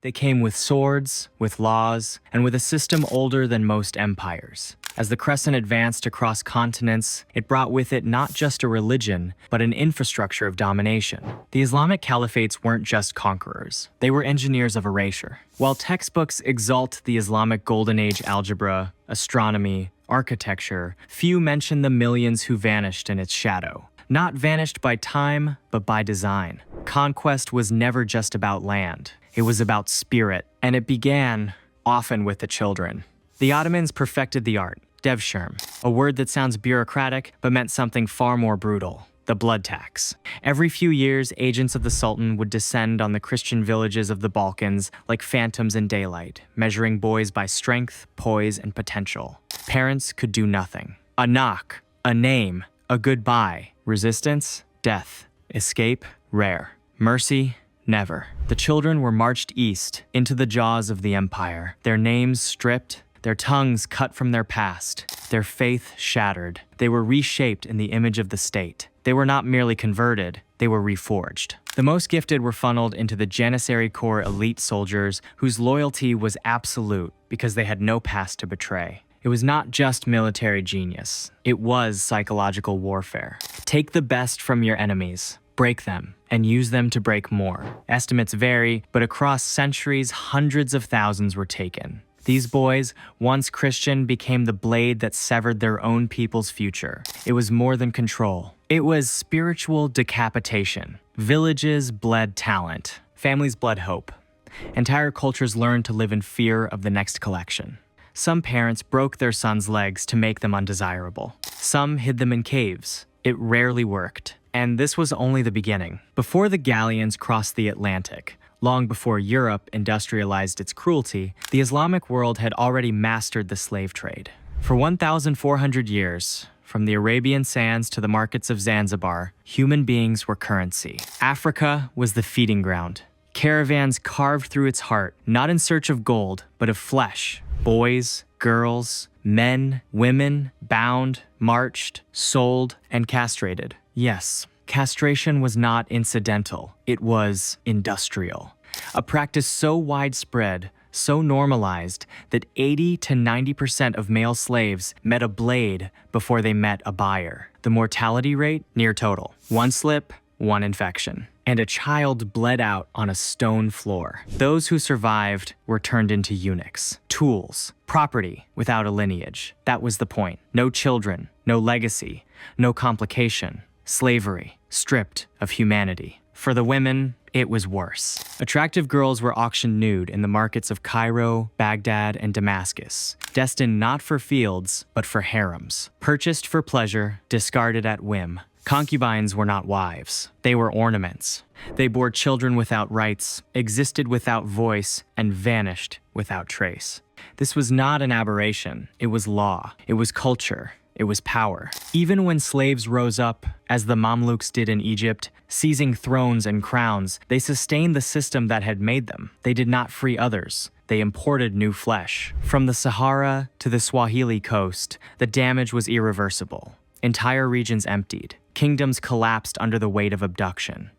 They came with swords, with laws, and with a system older than most empires. As the Crescent advanced across continents, it brought with it not just a religion, but an infrastructure of domination. The Islamic Caliphates weren't just conquerors. They were engineers of erasure. While textbooks exalt the Islamic Golden Age algebra, astronomy, architecture, few mention the millions who vanished in its shadow. Not vanished by time, but by design. Conquest was never just about land. It was about spirit, and it began, often with the children. The Ottomans perfected the art, devshirm, a word that sounds bureaucratic but meant something far more brutal, the blood tax. Every few years, agents of the Sultan would descend on the Christian villages of the Balkans like phantoms in daylight, measuring boys by strength, poise, and potential. Parents could do nothing. A knock, a name, a goodbye. Resistance, death. Escape, rare. Mercy, never. The children were marched east, into the jaws of the empire, their names stripped, their tongues cut from their past, their faith shattered. They were reshaped in the image of the state. They were not merely converted, they were reforged. The most gifted were funneled into the Janissary Corps elite soldiers whose loyalty was absolute because they had no past to betray. It was not just military genius, it was psychological warfare. Take the best from your enemies, break them, and use them to break more. Estimates vary, but across centuries, hundreds of thousands were taken. These boys, once Christian, became the blade that severed their own people's future. It was more than control. It was spiritual decapitation. Villages bled talent. Families bled hope. Entire cultures learned to live in fear of the next collection. Some parents broke their sons' legs to make them undesirable. Some hid them in caves. It rarely worked. And this was only the beginning. Before the galleons crossed the Atlantic, long before Europe industrialized its cruelty, the Islamic world had already mastered the slave trade. For 1,400 years, from the Arabian sands to the markets of Zanzibar, human beings were currency. Africa was the feeding ground. Caravans carved through its heart, not in search of gold, but of flesh. Boys, girls, men, women, bound, marched, sold, and castrated. Yes, castration was not incidental, it was industrial. A practice so widespread, so normalized, that 80 to 90% of male slaves met a blade before they met a buyer. The mortality rate, near total. One slip, one infection. And a child bled out on a stone floor. Those who survived were turned into eunuchs, tools, property without a lineage. That was the point. No children, no legacy, no complication. Slavery, stripped of humanity. For the women, it was worse. Attractive girls were auctioned nude in the markets of Cairo, Baghdad, and Damascus, destined not for fields, but for harems. Purchased for pleasure, discarded at whim. Concubines were not wives. They were ornaments. They bore children without rights, existed without voice, and vanished without trace. This was not an aberration. It was law. It was culture. It was power. Even when slaves rose up, as the Mamluks did in Egypt, seizing thrones and crowns, they sustained the system that had made them. They did not free others. They imported new flesh. From the Sahara to the Swahili coast, the damage was irreversible. Entire regions emptied. Kingdoms collapsed under the weight of abduction.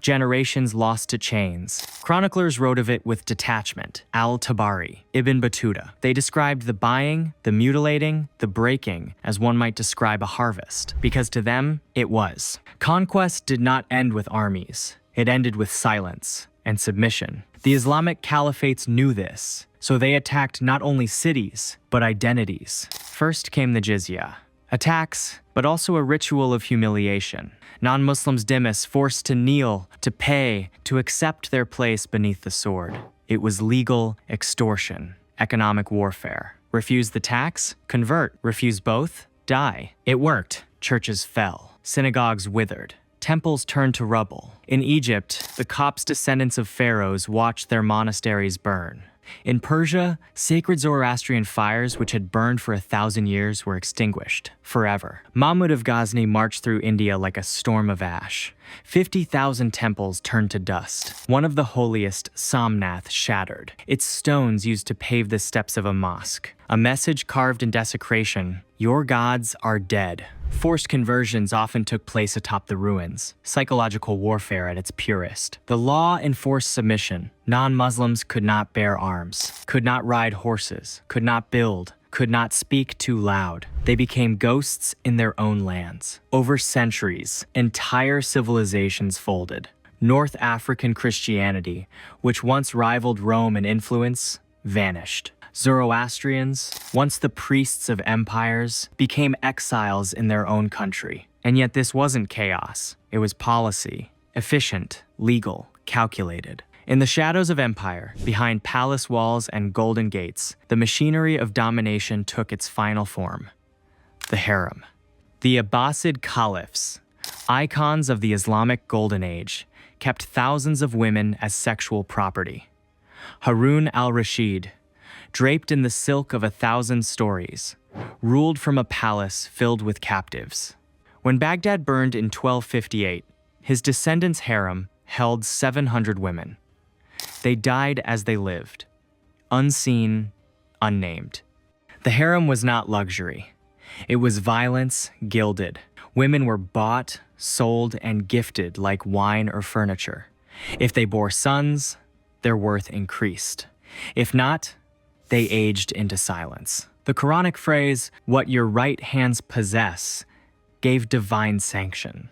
Generations lost to chains. Chroniclers wrote of it with detachment. Al-Tabari, Ibn Battuta. They described the buying, the mutilating, the breaking as one might describe a harvest, because to them, it was. Conquest did not end with armies. It ended with silence and submission. The Islamic Caliphates knew this, so they attacked not only cities, but identities. First came the jizya. A tax, but also a ritual of humiliation. Non-Muslims dhimmis forced to kneel, to pay, to accept their place beneath the sword. It was legal extortion, economic warfare. Refuse the tax? Convert. Refuse both? Die. It worked. Churches fell. Synagogues withered. Temples turned to rubble. In Egypt, the Copts descendants of pharaohs watched their monasteries burn. In Persia, sacred Zoroastrian fires which had burned for 1,000 years were extinguished, forever. Mahmud of Ghazni marched through India like a storm of ash. 50,000 temples turned to dust. One of the holiest, Somnath, shattered, its stones used to pave the steps of a mosque. A message carved in desecration: "Your gods are dead." Forced conversions often took place atop the ruins, psychological warfare at its purest. The law enforced submission. Non-Muslims could not bear arms, could not ride horses, could not build, could not speak too loud. They became ghosts in their own lands. Over centuries, entire civilizations folded. North African Christianity, which once rivaled Rome in influence, vanished. Zoroastrians, once the priests of empires, became exiles in their own country. And yet this wasn't chaos. It was policy, efficient, legal, calculated. In the shadows of empire, behind palace walls and golden gates, the machinery of domination took its final form: the harem. The Abbasid caliphs, icons of the Islamic Golden Age, kept thousands of women as sexual property. Harun al-Rashid, draped in the silk of 1,000 stories, ruled from a palace filled with captives. When Baghdad burned in 1258, his descendants' harem held 700 women. They died as they lived, unseen, unnamed. The harem was not luxury. It was violence gilded. Women were bought, sold, and gifted like wine or furniture. If they bore sons, their worth increased. If not, they aged into silence. The Quranic phrase, "what your right hands possess," gave divine sanction.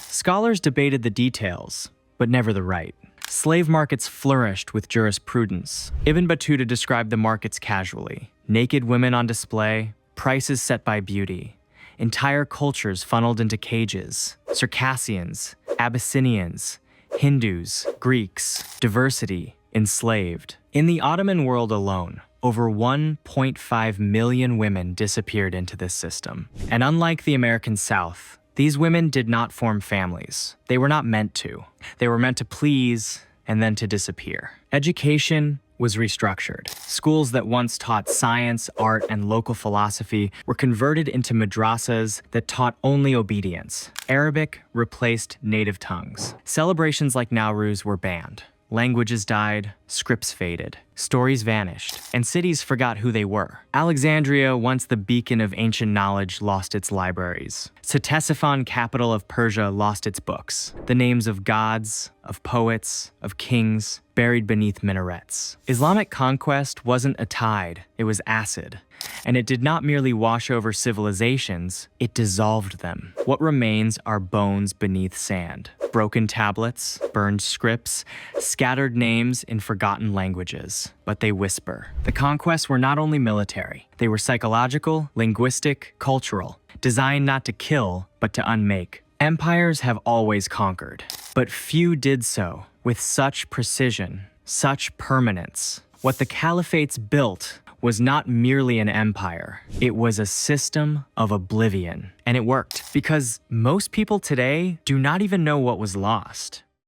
Scholars debated the details, but never the right. Slave markets flourished with jurisprudence. Ibn Battuta described the markets casually: naked women on display, prices set by beauty, entire cultures funneled into cages, Circassians, Abyssinians, Hindus, Greeks, diversity, enslaved. In the Ottoman world alone, over 1.5 million women disappeared into this system. And unlike the American South, these women did not form families. They were not meant to. They were meant to please and then to disappear. Education was restructured. Schools that once taught science, art, and local philosophy were converted into madrasas that taught only obedience. Arabic replaced native tongues. Celebrations like Nowruz were banned. Languages died, scripts faded, stories vanished, and cities forgot who they were. Alexandria, once the beacon of ancient knowledge, lost its libraries. Ctesiphon, capital of Persia, lost its books. The names of gods, of poets, of kings, buried beneath minarets. Islamic conquest wasn't a tide, it was acid. And it did not merely wash over civilizations, it dissolved them. What remains are bones beneath sand. Broken tablets, burned scripts, scattered names in forgotten languages. But they whisper. The conquests were not only military, they were psychological, linguistic, cultural, designed not to kill, but to unmake. Empires have always conquered, but few did so with such precision, such permanence. What the caliphates built was not merely an empire. It was a system of oblivion. And it worked, because most people today do not even know what was lost.